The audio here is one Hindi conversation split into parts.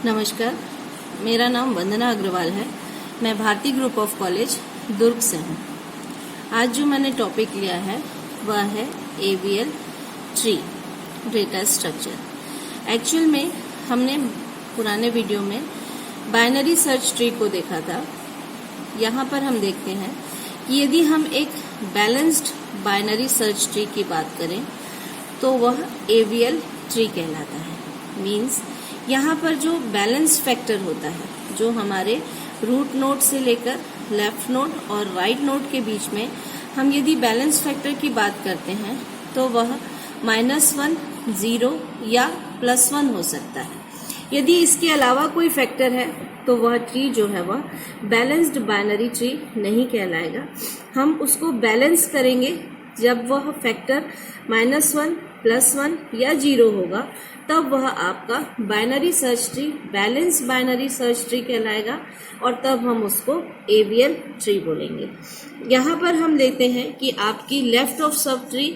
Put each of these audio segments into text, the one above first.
नमस्कार, मेरा नाम वंदना अग्रवाल है। मैं भारती ग्रुप ऑफ कॉलेज दुर्ग से हूँ। आज जो मैंने टॉपिक लिया है वह है AVL tree data structure. Actual में हमने पुराने वीडियो में बाइनरी सर्च ट्री को देखा था। यहाँ पर हम देखते हैं कि यदि हम एक बैलेंस्ड बाइनरी सर्च ट्री की बात करें तो वह AVL ट्री कहलाता है। मीन्स यहाँ पर जो बैलेंस फैक्टर होता है, जो हमारे रूट नोड से लेकर लेफ्ट नोड और राइट नोड के बीच में हम यदि बैलेंस फैक्टर की बात करते हैं तो वह -1, 0 या +1 हो सकता है। यदि इसके अलावा कोई फैक्टर है तो वह ट्री जो है वह बैलेंस्ड बाइनरी ट्री नहीं कहलाएगा। हम उसको बैलेंस करेंगे जब वह फैक्टर -1, +1 या 0 होगा, तब वह आपका binary search tree, balance binary search tree कहलाएगा और तब हम उसको AVL ट्री बोलेंगे। यहाँ पर हम लेते हैं कि आपकी लेफ्ट ऑफ सब ट्री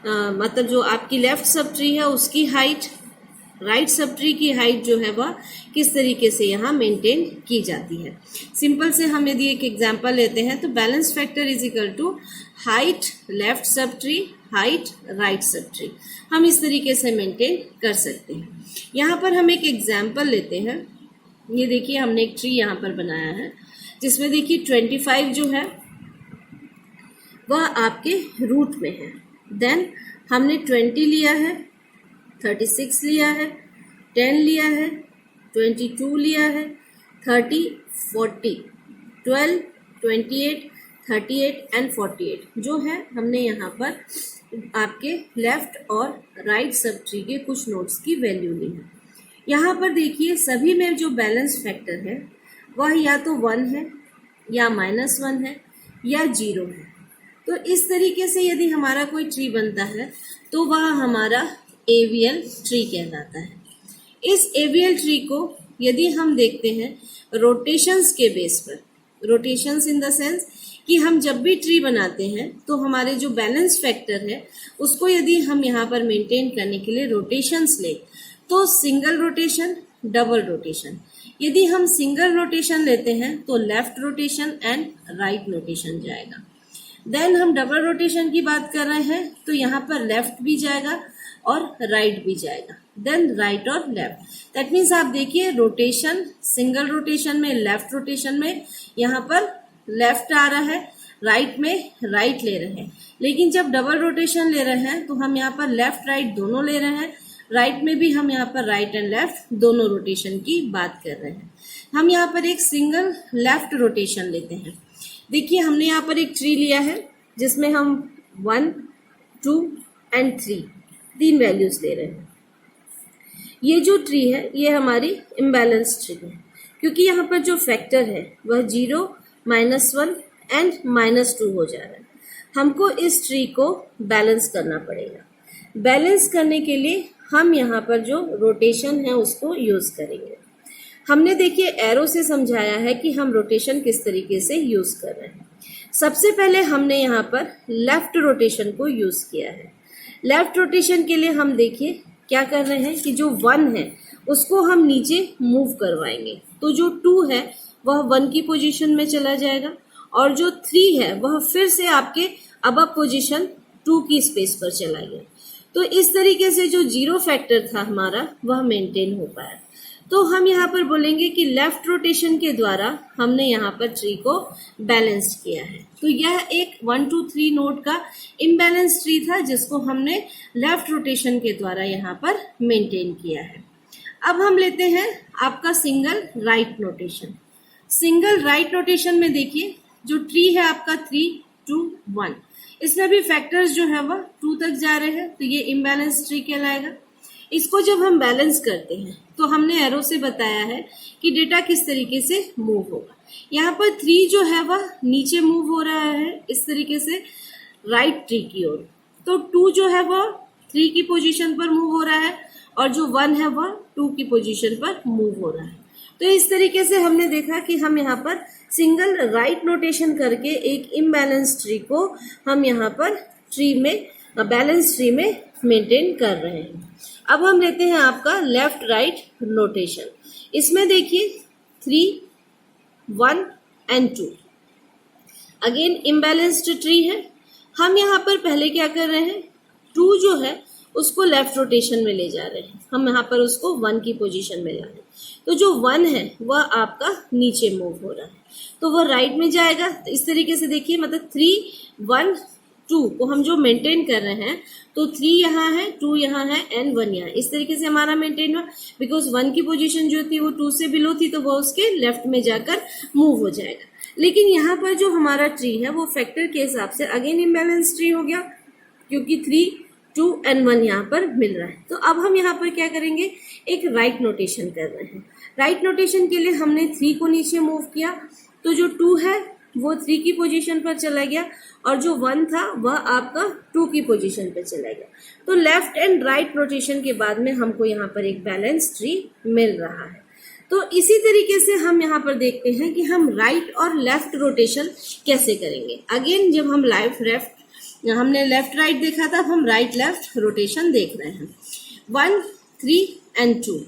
मतलब जो आपकी लेफ्ट सब ट्री है उसकी हाइट, राइट सब ट्री की हाइट जो है वह किस तरीके से यहाँ मेंटेन की जाती है। सिंपल से हम यदि एक एग्जांपल लेते हैं तो balance factor is equal to height left subtree, height right subtree. हम इस तरीके से मेंटेन कर सकते हैं। यहाँ पर हम एक एग्जांपल लेते हैं। ये देखिए, हमने एक ट्री यहाँ पर बनाया है जिसमें देखिए 25 जो है वह आपके रूट में है। देन हमने 20 लिया है, 36 लिया है, 10 लिया है, 22 लिया है, 30, 40, 12, 28, 38 एंड 48 जो है हमने यहाँ पर आपके लेफ्ट और राइट सब ट्री के कुछ नोड्स की वैल्यू ली है। यहाँ पर देखिए सभी में जो बैलेंस फैक्टर है वह या तो 1 है या -1 है या 0 है। तो इस तरीके से यदि हमारा कोई ट्री बनता है तो वह हमारा AVL ट्री कहलाता है। इस AVL ट्री को यदि हम देखते हैं रोटेशंस के बेस पर, रोटेशंस इन द सेंस कि हम जब भी ट्री बनाते हैं तो हमारे जो बैलेंस फैक्टर है उसको यदि हम यहाँ पर मेंटेन करने के लिए रोटेशंस ले तो सिंगल रोटेशन, डबल रोटेशन। यदि हम सिंगल रोटेशन लेते हैं तो left rotation and right rotation जाएगा। देन हम डबल रोटेशन की बात कर रहे हैं तो यहाँ पर लेफ्ट भी जाएगा और राइट भी जाएगा। देन राइट और लेफ्ट। दैट मीन्स आप देखिए रोटेशन, सिंगल रोटेशन में, लेफ्ट रोटेशन में यहाँ पर लेफ्ट आ रहा है, राइट में राइट ले रहे हैं। लेकिन जब डबल रोटेशन ले रहे हैं तो हम यहाँ पर लेफ्ट राइट दोनों ले रहे हैं। राइट में भी हम यहाँ पर राइट एंड लेफ्ट दोनों रोटेशन की बात कर रहे हैं। हम यहाँ पर एक सिंगल लेफ्ट रोटेशन लेते हैं। देखिए हमने यहाँ पर एक ट्री लिया है जिसमें हम 1, 2 एंड 3 वैल्यूज ले रहे हैं। ये जो ट्री है ये हमारी इम्बैलेंस ट्री है क्योंकि यहाँ पर जो फैक्टर है वह 0, -1 एंड -2 हो जा रहा है। हमको इस ट्री को बैलेंस करना पड़ेगा। बैलेंस करने के लिए हम यहाँ पर जो रोटेशन है उसको यूज करेंगे। हमने देखिए एरो से समझाया है कि हम रोटेशन किस तरीके से यूज कर रहे हैं। सबसे पहले हमने यहाँ पर लेफ्ट रोटेशन को यूज किया है। लेफ्ट रोटेशन के लिए हम देखिए क्या कर रहे हैं कि जो 1 है उसको हम नीचे मूव करवाएंगे तो जो 2 है वह 1 की पोजीशन में चला जाएगा और जो 3 है वह फिर से आपके अबव पोजीशन 2 की स्पेस पर चला गया। तो इस तरीके से जो 0 फैक्टर था हमारा वह मेंटेन हो पाया। तो हम यहाँ पर बोलेंगे कि लेफ्ट रोटेशन के द्वारा हमने यहाँ पर ट्री को बैलेंस किया है। तो यह एक 1, 2, 3 नोड का इम्बैलेंस ट्री था जिसको हमने लेफ्ट रोटेशन के द्वारा यहाँ पर मेंटेन किया है। अब हम लेते हैं आपका single right rotation. Single right rotation में देखिए जो ट्री है आपका 3, 2, 1, इसमें भी फैक्टर्स जो है वह 2 तक जा रहे हैं तो ये इम्बैलेंस ट्री कहलाएगा। इसको जब हम बैलेंस करते हैं तो हमने एरो से बताया है कि डेटा किस तरीके से मूव होगा। यहाँ पर 3 जो है वह नीचे मूव हो रहा है इस तरीके से राइट ट्री की ओर, तो 2 जो है वह 3 की पोजीशन पर मूव हो रहा है और जो 1 है वह 2 की पोजीशन पर मूव हो रहा है। तो इस तरीके से हमने देखा कि हम यहाँ पर सिंगल राइट रोटेशन करके एक इम्बैलेंस ट्री को हम यहाँ पर ट्री में, बैलेंस ट्री में मेंटेन कर रहे हैं। अब हम लेते हैं आपका लेफ्ट राइट रोटेशन। इसमें देखिए 3, 1 एंड 2 अगेन इम्बैलेंस्ड ट्री है। हम यहाँ पर पहले क्या कर रहे हैं, 2 जो है उसको लेफ्ट रोटेशन में ले जा रहे हैं, हम यहाँ पर उसको 1 की पोजीशन में ला रहे हैं। तो जो 1 है वह आपका नीचे मूव हो रहा है, तो वह राइट में जाएगा। तो इस तरीके से देखिए, मतलब 3, 1, 2 को हम जो मेंटेन कर रहे हैं, तो 3 यहाँ है, 2 यहाँ है एंड 1 यहाँ। इस तरीके से हमारा मेंटेन हुआ, बिकॉज 1 की पोजीशन जो थी वो 2 से बिलो थी, तो वो उसके लेफ्ट में जाकर मूव हो जाएगा। लेकिन यहाँ पर जो हमारा ट्री है वो फैक्टर के हिसाब से अगेन इम्बैलेंस ट्री हो गया, क्योंकि 3, 2 एंड 1 यहाँ पर मिल रहा है। तो अब हम यहाँ पर क्या करेंगे, एक राइट नोटेशन कर रहे हैं। राइट नोटेशन के लिए हमने 3 को नीचे मूव किया, तो जो 2 है वो 3 की पोजीशन पर चला गया और जो 1 था वह आपका 2 की पोजीशन पर चला गया। तो लेफ्ट एंड राइट रोटेशन के बाद में हमको यहाँ पर एक बैलेंस ट्री मिल रहा है। तो इसी तरीके से हम यहाँ पर देखते हैं कि हम राइट और लेफ्ट रोटेशन कैसे करेंगे। अगेन जब हम हमने लेफ्ट राइट देखा था, हम राइट लेफ्ट रोटेशन देख रहे हैं। 1, 3 एंड 2।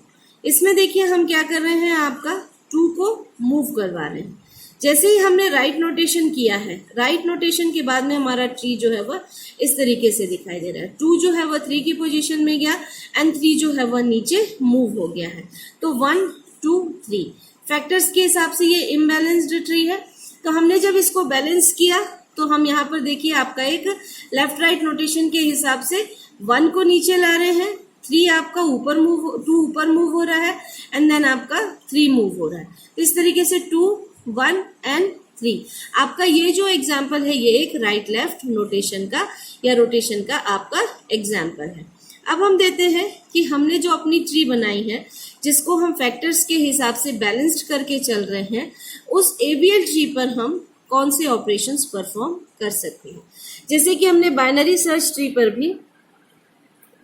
इसमें देखिए हम क्या कर रहे हैं, आपका 2 को मूव करवा रहे हैं। जैसे ही हमने राइट नोटेशन किया है, राइट नोटेशन के बाद में हमारा ट्री जो है वह इस तरीके से दिखाई दे रहा है। 2 जो है वह 3 की पोजीशन में गया एंड 3 जो है वह नीचे मूव हो गया है। तो 1, 2, 3 फैक्टर्स के हिसाब से ये इम्बैलेंस्ड ट्री है। तो हमने जब इसको बैलेंस किया, तो हम यहाँ पर देखिए आपका एक लेफ्ट राइट नोटेशन के हिसाब से 1 को नीचे ला रहे हैं, 3 आपका 2 ऊपर मूव हो रहा है एंड देन आपका 3 मूव हो रहा है। तो इस तरीके से 2, 1 एंड 3 आपका ये जो एग्जाम्पल है, ये एक राइट लेफ्ट नोटेशन का या रोटेशन का आपका एग्जाम्पल है। अब हम देते हैं कि हमने जो अपनी ट्री बनाई है, जिसको हम फैक्टर्स के हिसाब से बैलेंस्ड करके चल रहे हैं, उस एबीएल ट्री पर हम कौन से ऑपरेशंस परफॉर्म कर सकते हैं। जैसे कि हमने बाइनरी सर्च ट्री पर भी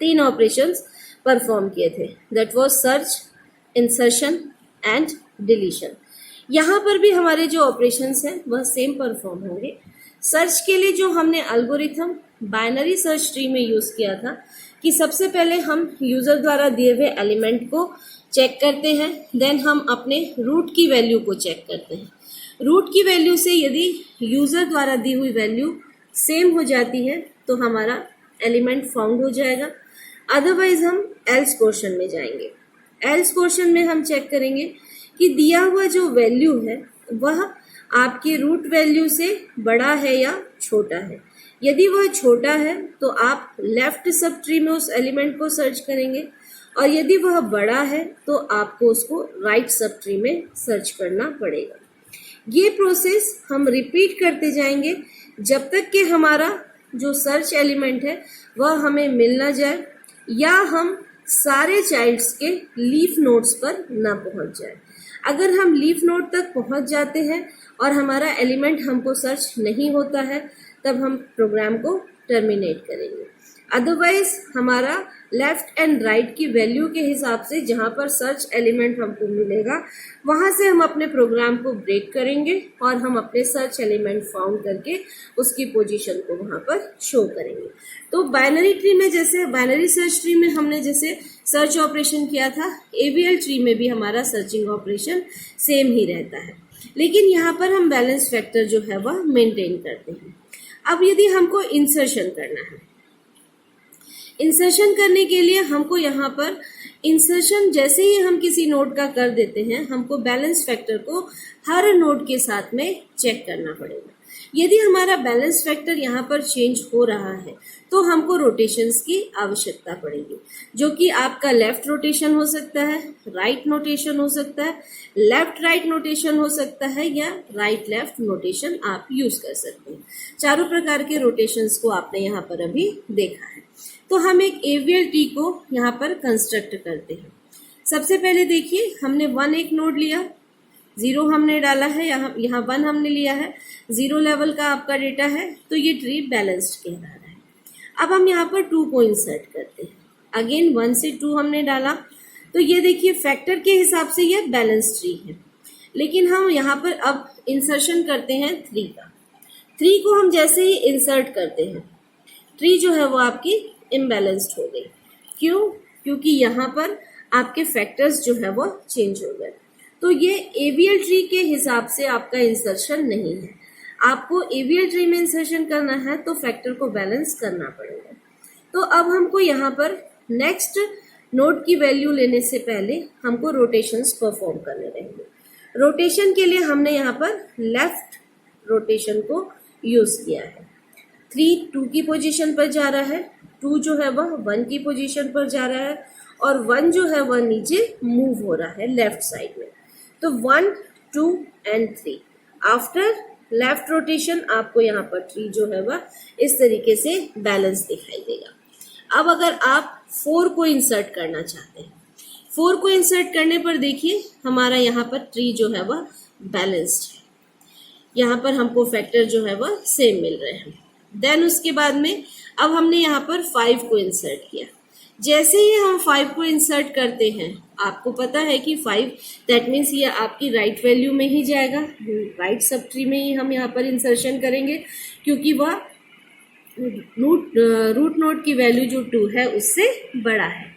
3 ऑपरेशंस परफॉर्म किए थे, that was search, insertion and deletion. यहाँ पर भी हमारे जो ऑपरेशंस हैं वह सेम परफॉर्म होंगे। सर्च के लिए जो हमने एल्गोरिथम बाइनरी सर्च ट्री में यूज किया था कि सबसे पहले हम यूजर द्वारा दिए हुए एलिमेंट को चेक करते हैं, देन हम अपने रूट की वैल्यू को चेक करते हैं। रूट की वैल्यू से यदि यूजर द्वारा दी हुई वैल्यू सेम हो जाती है तो हमारा एलिमेंट फाउंड हो जाएगा, अदरवाइज हम एल्स पोर्शन में जाएंगे। एल्स पोर्शन में हम चेक करेंगे कि दिया हुआ जो वैल्यू है वह आपके रूट वैल्यू से बड़ा है या छोटा है। यदि वह छोटा है तो आप लेफ्ट सब ट्री में उस एलिमेंट को सर्च करेंगे, और यदि वह बड़ा है तो आपको उसको राइट सब ट्री में सर्च करना पड़ेगा। ये प्रोसेस हम रिपीट करते जाएंगे जब तक कि हमारा जो सर्च एलिमेंट है वह हमें मिल ना जाए या हम सारे चाइल्ड्स के लीफ नोड्स पर ना पहुंच जाए। अगर हम लीफ नोड तक पहुंच जाते हैं और हमारा एलिमेंट हमको सर्च नहीं होता है, तब हम प्रोग्राम को टर्मिनेट करेंगे। अदरवाइज हमारा लेफ्ट एंड राइट की वैल्यू के हिसाब से जहां पर सर्च एलिमेंट हमको मिलेगा, वहां से हम अपने प्रोग्राम को ब्रेक करेंगे और हम अपने सर्च एलिमेंट फाउंड करके उसकी पोजीशन को वहां पर शो करेंगे। तो बाइनरी ट्री में, जैसे बाइनरी सर्च ट्री में हमने जैसे सर्च ऑपरेशन किया था, एबीएल ट्री में भी हमारा सर्चिंग ऑपरेशन सेम ही रहता है, लेकिन यहाँ पर हम बैलेंस फैक्टर जो है वह मेंटेन करते हैं। अब यदि हमको इंसर्शन करना है, इंसर्शन करने के लिए हमको यहाँ पर इंसर्शन जैसे ही हम किसी नोड का कर देते हैं, हमको बैलेंस फैक्टर को हर नोड के साथ में चेक करना पड़ेगा। यदि हमारा बैलेंस फैक्टर यहाँ पर चेंज हो रहा है तो हमको रोटेशंस की आवश्यकता पड़ेगी, जो कि आपका लेफ्ट रोटेशन हो सकता है, राइट नोटेशन हो सकता है, लेफ्ट राइट नोटेशन हो सकता है, या राइट लेफ्ट नोटेशन आप यूज कर सकते हैं। चारों प्रकार के रोटेशंस को आपने यहाँ पर अभी देखा है। तो हम एक एवीएल ट्री को यहाँ पर कंस्ट्रक्ट करते हैं। सबसे पहले देखिए, हमने 1 एक नोड लिया, 0 हमने डाला है, यहाँ 1 हमने लिया है, 0 लेवल का आपका डेटा है, तो ये ट्री बैलेंस्ड कहला रहा है। अब हम यहाँ पर 2 को इंसर्ट करते हैं। अगेन 1 से 2 हमने डाला, तो ये देखिए फैक्टर के हिसाब से ये बैलेंस ट्री है। लेकिन हम यहाँ पर अब इंसर्शन करते हैं 3 का। 3 को हम जैसे ही इंसर्ट करते हैं, ट्री जो है वो आपकी इम्बैलेंस्ड हो गई। क्यों? क्योंकि यहाँ पर आपके फैक्टर्स जो है वो चेंज हो गए। तो ये एवीएल ट्री के हिसाब से आपका इंसर्शन नहीं है। आपको एवीएल ट्री में इंसर्शन करना है तो फैक्टर को बैलेंस करना पड़ेगा। तो अब हमको यहाँ पर नेक्स्ट नोड की वैल्यू लेने से पहले हमको रोटेशंस परफॉर्म करने रहेंगे। रोटेशन के लिए हमने यहाँ पर लेफ्ट रोटेशन को यूज किया है। 3 2 की पोजीशन पर जा रहा है, 2 जो है वह 1 की पोजीशन पर जा रहा है और 1 जो है वह नीचे मूव हो रहा है लेफ्ट साइड में। तो 1 2 एंड 3 आफ्टर लेफ्ट रोटेशन आपको यहाँ पर ट्री जो है वह इस तरीके से बैलेंस दिखाई देगा। अब अगर आप 4 को इंसर्ट करना चाहते हैं, 4 को इंसर्ट करने पर देखिए हमारा यहाँ पर ट्री जो है वह बैलेंस्ड है। यहाँ पर हमको फैक्टर जो है वह सेम मिल रहे हैं। देन उसके बाद में अब हमने यहाँ पर 5 को इंसर्ट किया। जैसे ही हम 5 को इंसर्ट करते हैं, आपको पता है कि 5 दैट मीन्स ये आपकी राइट वैल्यू में ही जाएगा, राइट सब ट्री में ही हम यहाँ पर इंसर्शन करेंगे, क्योंकि वह रूट नोड की वैल्यू जो 2 है उससे बड़ा है।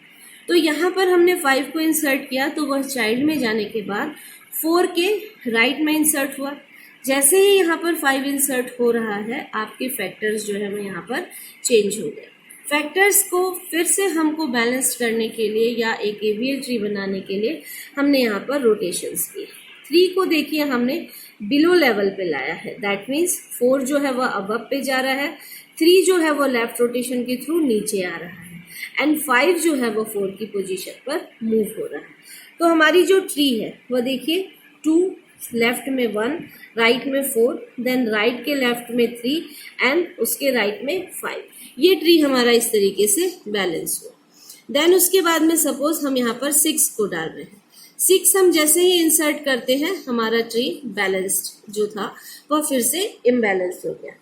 तो यहाँ पर हमने 5 को इंसर्ट किया तो वह चाइल्ड में जाने के बाद 4 के राइट में इंसर्ट हुआ। जैसे ही यहाँ पर 5 इंसर्ट हो रहा है, आपके फैक्टर्स जो है वो यहाँ पर चेंज हो गए। फैक्टर्स को फिर से हमको बैलेंस करने के लिए या एक एवीएल ट्री बनाने के लिए हमने यहाँ पर रोटेशंस की। 3 को देखिए हमने बिलो लेवल पे लाया है, दैट मीन्स 4 जो है वह अबव पे जा रहा है, 3 जो है वो लेफ्ट रोटेशन के थ्रू नीचे आ रहा है एंड 5 जो है वो 4 की पोजीशन पर मूव हो रहा है। तो हमारी जो ट्री है वह देखिए 2 लेफ्ट में 1, राइट में 4, देन राइट के लेफ्ट में 3 एंड उसके राइट में 5। ये ट्री हमारा इस तरीके से बैलेंस हुआ। देन उसके बाद में सपोज हम यहाँ पर 6 को डाल रहे हैं। 6 हम जैसे ही इंसर्ट करते हैं हमारा ट्री बैलेंस्ड जो था वह फिर से इम्बैलेंस्ड हो गया।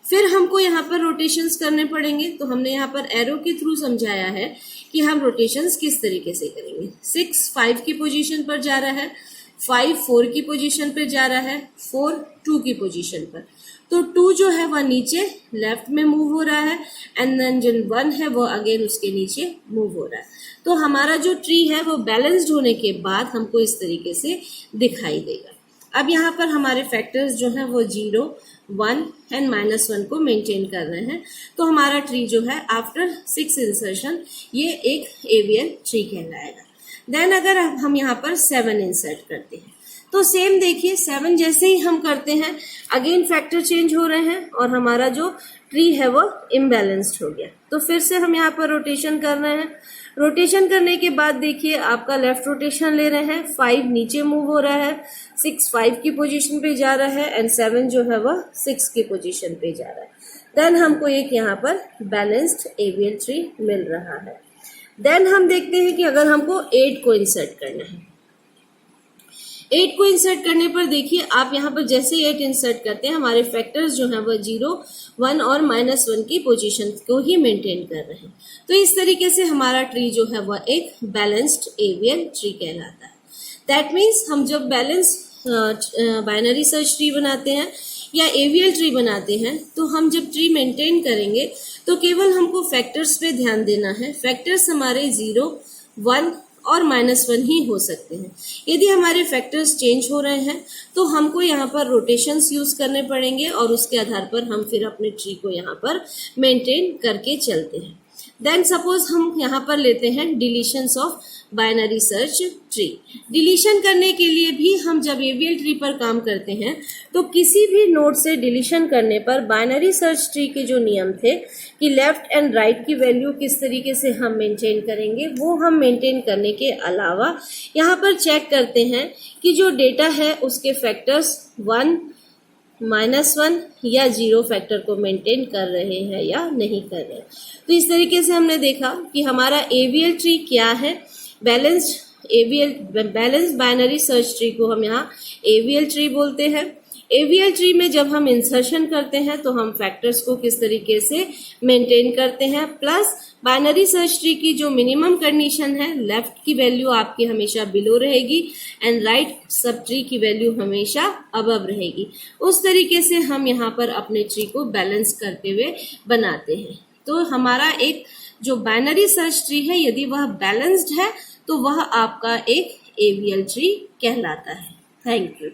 फिर हमको यहाँ पर रोटेशंस करने पड़ेंगे। तो हमने यहाँ पर एरो के थ्रू समझाया है कि हम रोटेशंस किस तरीके से करेंगे। 6 5 की पोजीशन पर जा रहा है, 5 4 की पोजीशन पर जा रहा है, 4 2 की पोजीशन पर। तो 2 जो है वह नीचे लेफ्ट में मूव हो रहा है एंड देन जो 1 है वो अगेन उसके नीचे मूव हो रहा है। तो हमारा जो ट्री है वो बैलेंस्ड होने के बाद हमको इस तरीके से दिखाई देगा। अब यहाँ पर हमारे फैक्टर्स जो है वो 0 1 एंड -1 को मेंटेन कर रहे हैं। तो हमारा ट्री जो है आफ्टर 6 इंसर्शन ये एक एवीएल ट्री कहलाएगा। देन अगर हम यहाँ पर 7 इंसर्ट करते हैं तो सेम देखिए 7 जैसे ही हम करते हैं अगेन फैक्टर चेंज हो रहे हैं और हमारा जो ट्री है वो इम्बैलेंस्ड हो गया। तो फिर से हम यहाँ पर रोटेशन कर रहे हैं। रोटेशन करने के बाद देखिए आपका लेफ्ट रोटेशन ले रहे हैं, 5 नीचे मूव हो रहा है, 6 5 की पोजीशन पे जा रहा है एंड 7 जो है वह 6 की पोजीशन पे जा रहा है। देन हमको एक यहाँ पर बैलेंस्ड एवीएल ट्री मिल रहा है। देन हम देखते हैं कि अगर हमको 8 को इंसर्ट करना है, 8 को इंसर्ट करने पर देखिए आप यहाँ पर जैसे 8 इंसर्ट करते हैं हमारे फैक्टर्स जो हैं वह 0 1 और -1 की पोजीशन को ही मेंटेन कर रहे हैं। तो इस तरीके से हमारा ट्री जो है वह एक बैलेंस्ड एवीएल ट्री कहलाता है। दैट मीन्स हम जब बैलेंस बाइनरी सर्च ट्री बनाते हैं या एवीएल ट्री बनाते हैं तो हम जब ट्री मेंटेन करेंगे तो केवल हमको फैक्टर्स पे ध्यान देना है। फैक्टर्स हमारे 0 1 और -1 ही हो सकते हैं। यदि हमारे फैक्टर्स चेंज हो रहे हैं तो हमको यहाँ पर रोटेशंस यूज करने पड़ेंगे और उसके आधार पर हम फिर अपने ट्री को यहाँ पर मेंटेन करके चलते हैं। देन सपोज हम यहाँ पर लेते हैं deletions of binary search tree. Deletion करने के लिए भी हम जब एवीएल ट्री पर काम करते हैं तो किसी भी नोड से डिलीशन करने पर बाइनरी सर्च ट्री के जो नियम थे कि लेफ्ट एंड राइट की वैल्यू किस तरीके से हम मेंटेन करेंगे, वो हम मेंटेन करने के अलावा यहाँ पर चेक करते हैं कि जो डेटा है उसके फैक्टर्स 1 -1 या 0 फैक्टर को मेंटेन कर रहे हैं या नहीं कर रहे हैं। तो इस तरीके से हमने देखा कि हमारा एवीएल ट्री क्या है। बैलेंस्ड बाइनरी सर्च ट्री को हम यहाँ एवीएल ट्री बोलते हैं। एवीएल ट्री में जब हम इंसर्शन करते हैं तो हम फैक्टर्स को किस तरीके से मेंटेन करते हैं, प्लस बाइनरी सर्च ट्री की जो मिनिमम कंडीशन है लेफ्ट की वैल्यू आपकी हमेशा बिलो रहेगी एंड राइट सब ट्री की वैल्यू हमेशा अबव रहेगी। उस तरीके से हम यहाँ पर अपने ट्री को बैलेंस करते हुए बनाते हैं। तो हमारा एक जो बाइनरी सर्च ट्री है यदि वह बैलेंस्ड है तो वह आपका एक ABL ट्री कहलाता है। Thank you.